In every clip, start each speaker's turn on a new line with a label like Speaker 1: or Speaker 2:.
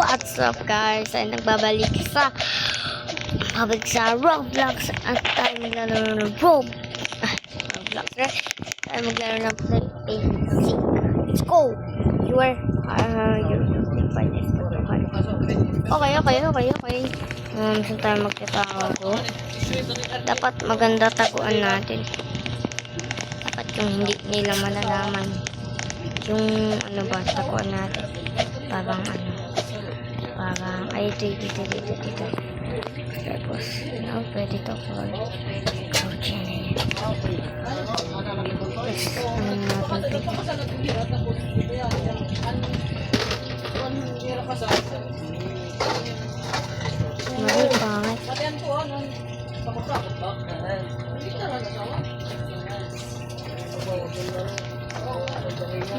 Speaker 1: What's up guys? Ay nagbabalik sa Roblox at tayo maglalaro ng Roblox tayo maglaro ng basic. Let's go! You're Okay. Saan tayo magtatago? Dapat maganda taguan natin. Dapat yung hindi nila malalaman yung ano ba taguan natin. Parang ay dito. Tapos pwede to for couch yan. Yes, natin mali pangit.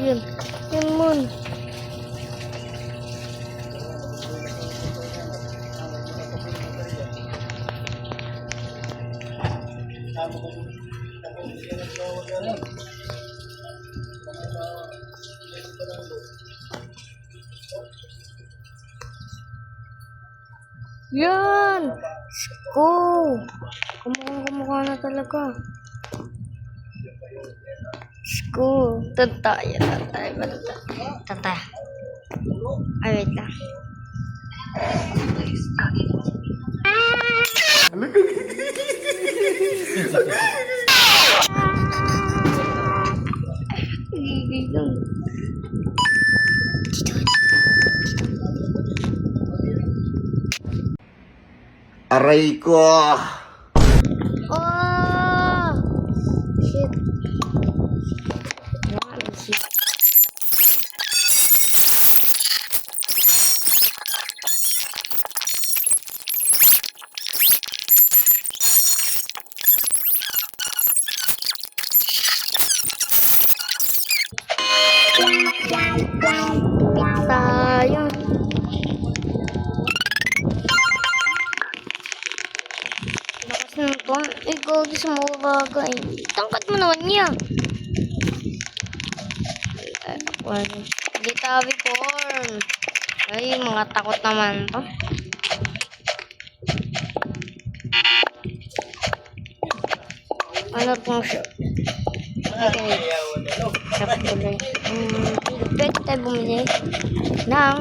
Speaker 1: Yun mun. Yan! Go! Kumukha na talaga. Go! Tatay. Ay, wait lang.
Speaker 2: Aray ko!
Speaker 1: Oh! Shit. Tayo. Lakas ng ton. Ikaw sa mga bagay. Tangkat mo naman niya. Gitabi porn. Ay, mga takot naman to. Ano pong siya? Okay. Shop tuloy. Pwede tayo bumili ng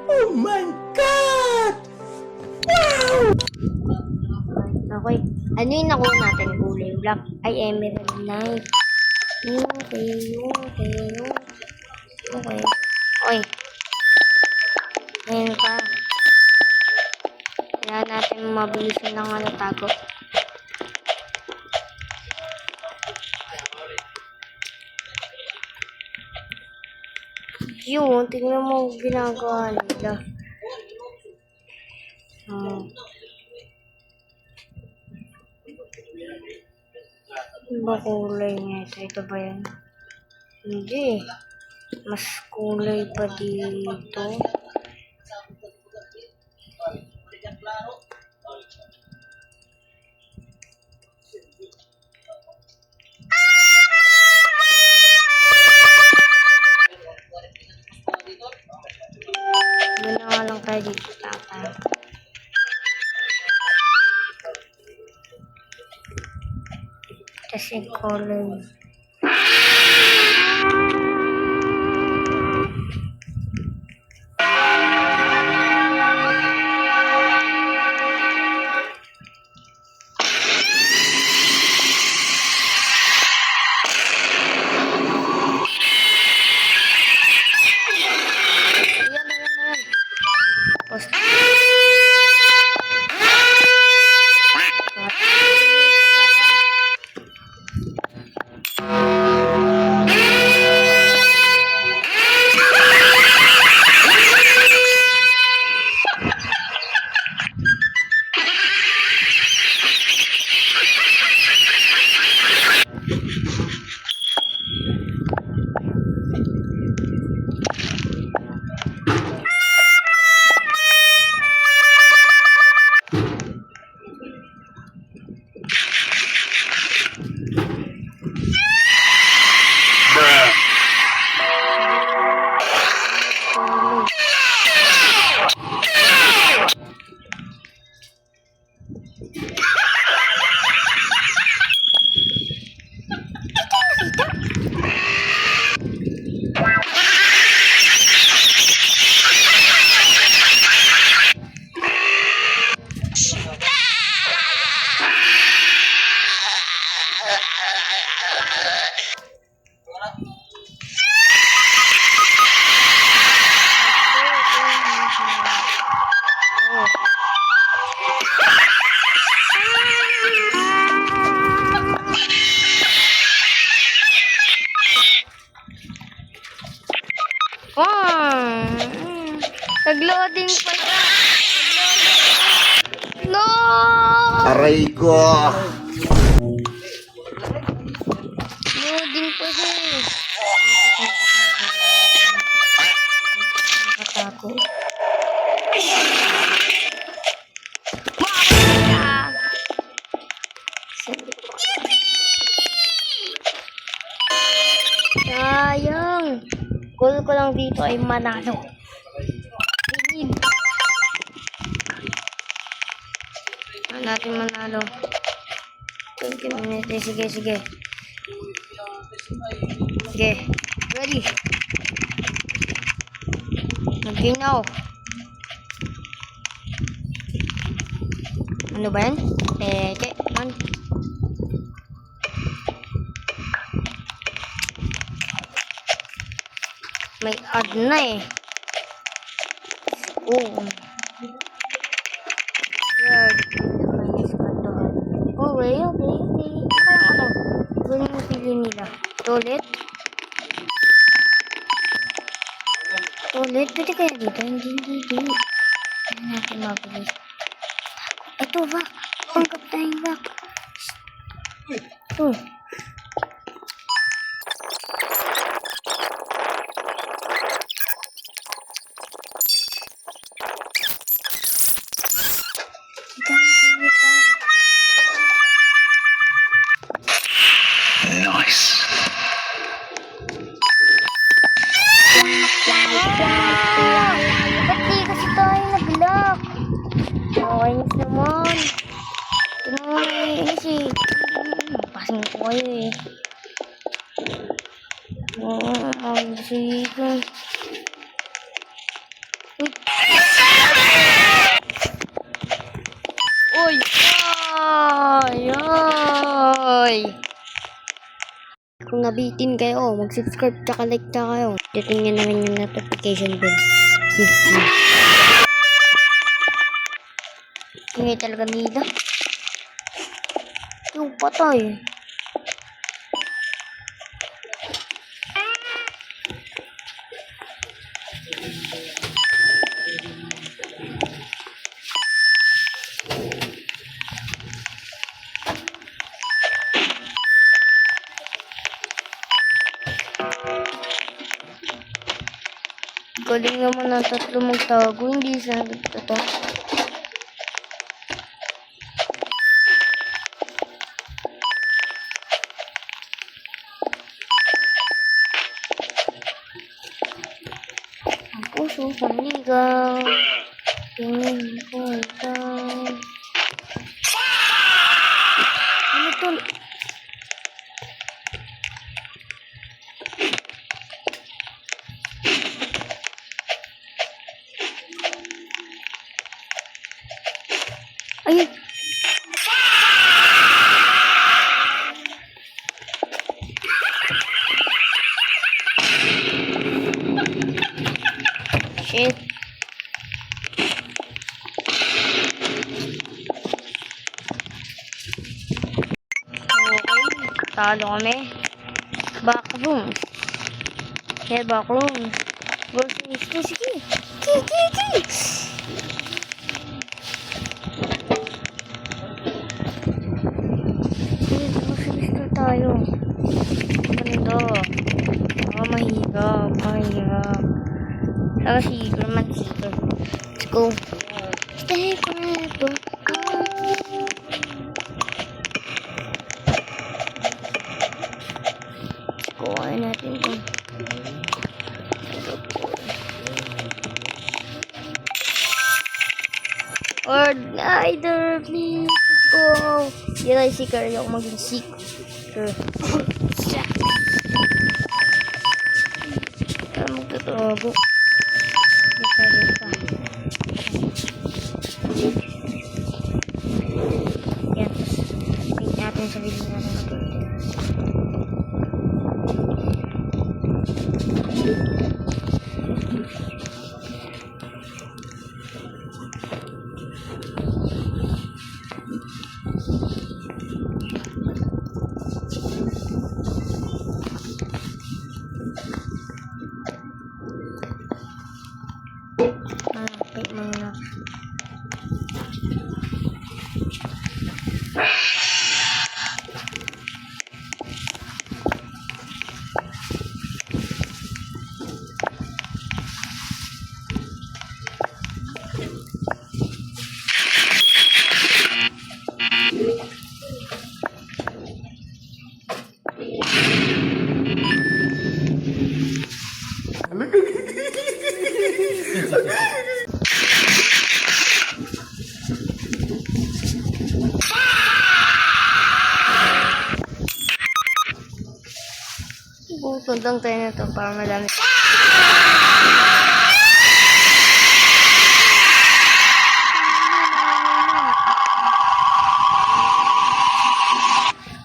Speaker 2: Oh my God! Wow!
Speaker 1: Okay. Ano yung nakuha natin? Kulay black. Ay, emerald knight. Okay. Oy. Ngayon pa. Kailangan natin mabilisin ng tago. Yun, tingnan mo ginagawa nila. Ba kulay niya ito? Ito ba yan? Hindi. Mas kulay pa dito. Muna nga lang tayo dito. Kasi kulay. Nag-loading pa siya. No!
Speaker 2: Aray ko!
Speaker 1: Loading pa siya. Nakatago. Sayang. Goal ko lang dito ay manalo. Win. Ano natin manalo? 20 minutes. Sige, sige. Sige. Ready. Mag-game na ako. Ano ba yan? Teke. Man. May ad na eh. Oh. Yeah. Okay, okay. Parang ano? Doon yung pili nila. Toilet? Toilet? Pwede kaya dito? Hindi. Hindi natin mabilis. Ito, bak. Pangkap tayong bak. Oh.
Speaker 2: Nice!
Speaker 1: Ba't di kasi tayo nag-lock? Nakakainis naman. Ito naman naiinis eh. Pasing ko kayo eh. Oo, mag-sige. Uy! Ay! Ay! Kung nabitin kayo, mag-subscribe tsaka like na kayo. Titingnan naman yung notification bell. Hindi talaga nila. Yung patay. Galing naman ng tatlo magtago, hindi siya nagtata. Ang puso sa ligaw, tingin ko ikaw. Ano to? Ayun! Shit! Okay, talo kami. Backroom. Yeah, backroom. Go, sige. Ki! Gusto tayo. Ganda. Mahirap. Seeker. Let's go. Stay forever. Let's go. Ayaw natin ito. Or either, please. Let's go. Yan ay seeker. Ayaw maging seeker. Magtatago. Pwede pa. Yan. Wait natin sa video natin Usod lang tayo na to para madami.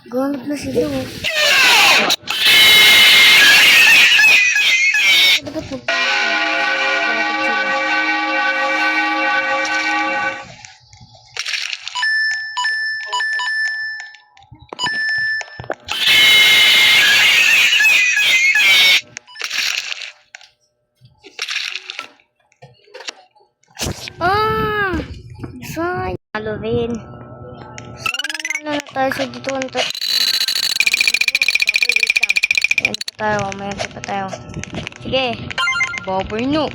Speaker 1: Ganap na sila oh. Dapat mag- Sayang. Halo rin. So, nanalo na tayo sa dito. Ayan pa tayo. May pa tayo. Sige. Bobber no.